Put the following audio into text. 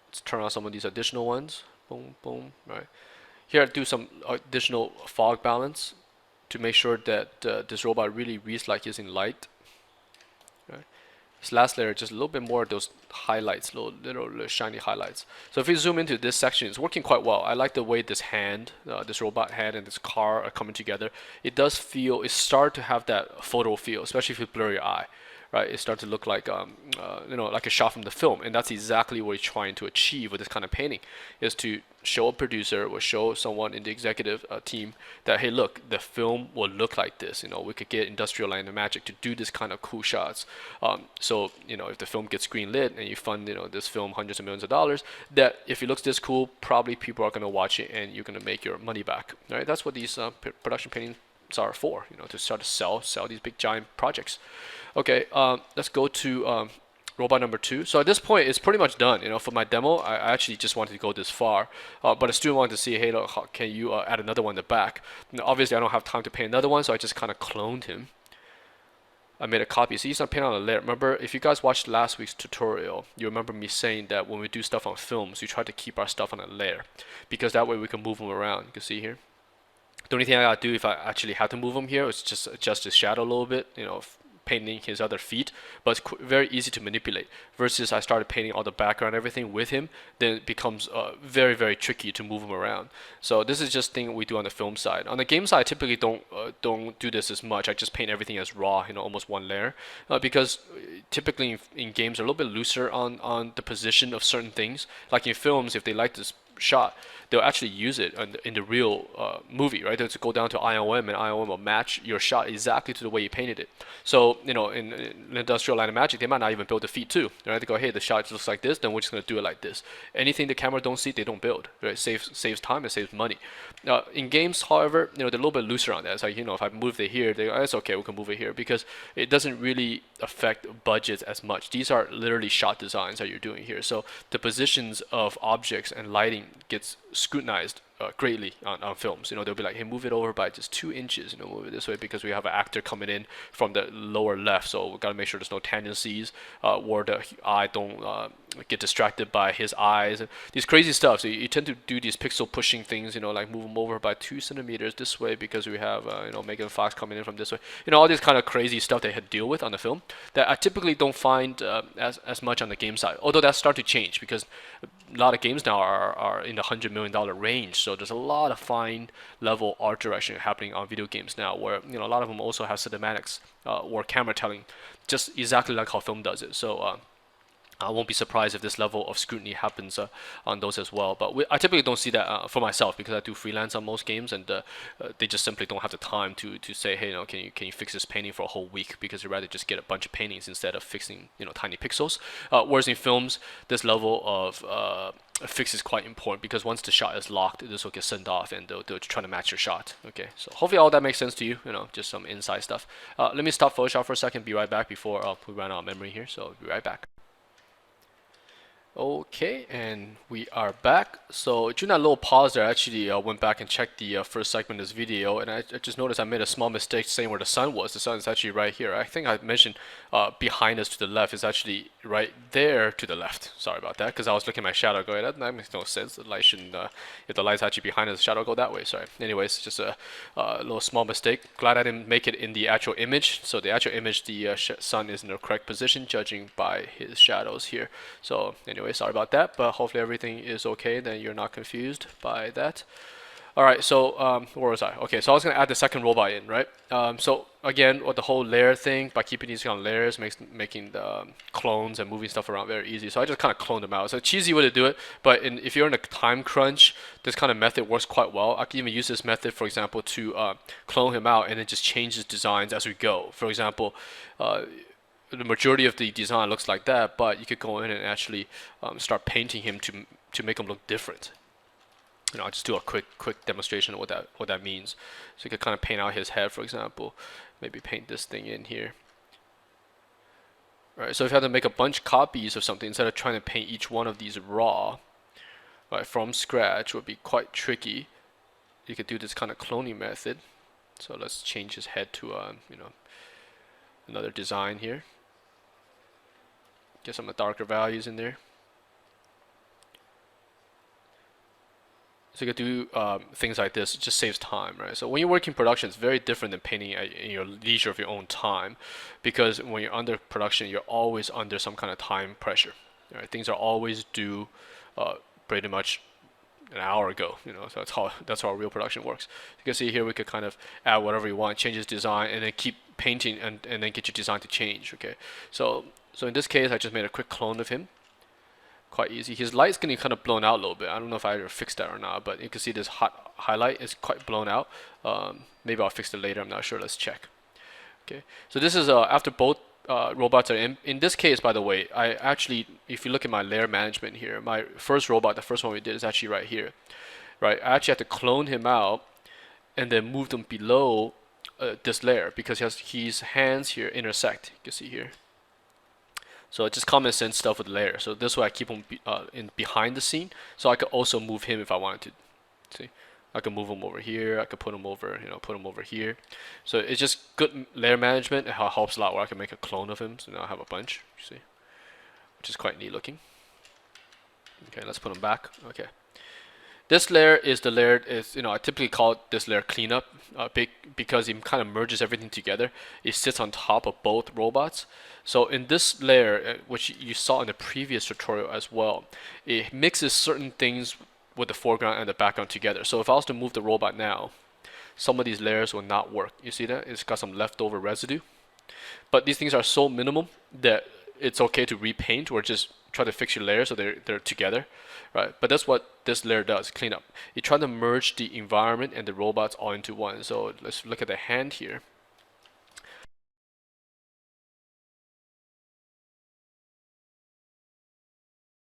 Let's turn on some of these additional ones. Boom, boom. Right here, I do some additional fog balance to make sure that this robot really reads like he's in light. Right. This last layer, just a little bit more of those highlights, little shiny highlights. So if we zoom into this section, it's working quite well. I like the way this hand, this robot hand and this car are coming together. It does feel, it starts to have that photo feel, especially if you blur your eye. Right, it starts to look like like a shot from the film, and that's exactly what you're trying to achieve with this kind of painting, is to show a producer or show someone in the executive team that, hey, look, the film will look like this. We could get Industrial Light and Magic to do this kind of cool shots. So if the film gets green lit and you fund this film hundreds of millions of dollars, that if it looks this cool, probably people are going to watch it and you're going to make your money back. Right, that's what these production paintings are for, to start to sell these big giant projects. Okay, let's go to robot number 2. So at this point, it's pretty much done. For my demo, I actually just wanted to go this far, but I still wanted to see, hey, look, can you add another one in the back? Obviously, I don't have time to paint another one, so I just kind of cloned him. I made a copy. So he's not paint on a layer. Remember, if you guys watched last week's tutorial, you remember me saying that when we do stuff on films, we try to keep our stuff on a layer, because that way we can move them around. You can see here. The only thing I gotta do if I actually have to move him here is just adjust his shadow a little bit, painting his other feet, but it's very easy to manipulate. Versus I started painting all the background, everything with him, then it becomes very, very tricky to move him around. So this is just thing we do on the film side. On the game side, I typically don't do this as much. I just paint everything as raw, almost one layer, because typically in games they're a little bit looser on the position of certain things. Like in films, if they like this shot, they'll actually use it in the real movie, right? They'll just go down to IOM, and IOM will match your shot exactly to the way you painted it. So, in Industrial Light and Magic, they might not even build the feed too, right? They go, hey, the shot looks like this, then we're just going to do it like this. Anything the camera don't see, they don't build, right? Saves time, and saves money. In games, however, they're a little bit looser on that. It's like, if I move it here, they go, it's okay, we can move it here, because it doesn't really affect budgets as much. These are literally shot designs that you're doing here. So the positions of objects and lighting gets scrutinized greatly on films. They'll be like, hey, move it over by just 2 inches, move it this way, because we have an actor coming in from the lower left, so we got to make sure there's no tendencies where the eye don't get distracted by his eyes, and these crazy stuff. So you tend to do these pixel pushing things, like move them over by 2 centimeters this way, because we have Megan Fox coming in from this way. All this kind of crazy stuff they had to deal with on the film that I typically don't find as much on the game side, although that's starting to change, because a lot of games now are in the $100 million range. So there's a lot of fine level art direction happening on video games now, where a lot of them also have cinematics or camera telling, just exactly like how film does it. So I won't be surprised if this level of scrutiny happens on those as well. But I typically don't see that for myself, because I do freelance on most games, and they just simply don't have the time to say, hey, can you fix this painting for a whole week? Because you'd rather just get a bunch of paintings instead of fixing tiny pixels. Whereas in films, this level of fix is quite important, because once the shot is locked, this will get sent off, and they'll try to match your shot. Okay, so hopefully all that makes sense to you. Just some inside stuff. Let me stop Photoshop for a second. Be right back before we run out of memory here. So be right back. Okay, and we are back. So during that little pause there, I actually went back and checked the first segment of this video, and I just noticed I made a small mistake saying where the sun was. The sun is actually right here. I think I mentioned behind us to the left is actually right there to the left. Sorry about that, because I was looking at my shadow going, that makes no sense. The light shouldn't, if the light's actually behind us, the shadow go that way. Sorry. Anyways, just a little small mistake. Glad I didn't make it in the actual image. So the actual image, the sun is in the correct position, judging by his shadows here. So anyway, sorry about that, but hopefully everything is okay, then you're not confused by that. All right, so where was I? Okay, so I was gonna add the second robot in, right? So again, with the whole layer thing, by keeping these kind of layers, making the clones and moving stuff around very easy. So I just kind of cloned them out. It's a cheesy way to do it, but if you're in a time crunch, this kind of method works quite well. I can even use this method, for example, to clone him out and then just change his designs as we go. For example, the majority of the design looks like that, but you could go in and actually start painting him to make him look different. I'll just do a quick demonstration of what that means. So you could kind of paint out his head, for example. Maybe paint this thing in here. Right. So if you have to make a bunch of copies of something, instead of trying to paint each one of these raw, right, from scratch, would be quite tricky. You could do this kind of cloning method. So let's change his head to another design here. Get some of the darker values in there. So you can do things like this. It just saves time, right? So when you work in production, it's very different than painting in your leisure of your own time, because when you're under production, you're always under some kind of time pressure. Right? Things are always due pretty much an hour ago. So that's how real production works. You can see here we could kind of add whatever you want, change his design, and then keep painting, and then get your design to change. Okay, so in this case, I just made a quick clone of him. Quite easy. His light's getting kind of blown out a little bit. I don't know if I ever fixed that or not, but you can see this hot highlight is quite blown out. Maybe I'll fix it later. I'm not sure. Let's check. Okay. So this is after both robots are in. In this case, by the way, I actually, if you look at my layer management here, my first robot, the first one we did, is actually right here. Right. I actually had to clone him out and then move them below this layer because his hands here intersect. You can see here. So it's just common sense stuff with layer. So this way I keep him in behind the scene. So I could also move him if I wanted to. See, I could move him over here. I could put him over, put him over here. So it's just good layer management. It helps a lot where I can make a clone of him. So now I have a bunch. You see, which is quite neat looking. Okay, let's put him back. Okay. This layer is the layer I typically call this layer cleanup because it kind of merges everything together. It sits on top of both robots. So in this layer, which you saw in the previous tutorial as well, it mixes certain things with the foreground and the background together. So if I was to move the robot now, some of these layers will not work. You see that? It's got some leftover residue. But these things are so minimal that it's okay to repaint or just try to fix your layers so they're together, right? But that's what this layer does, clean up. It tries to merge the environment and the robots all into one. So let's look at the hand here.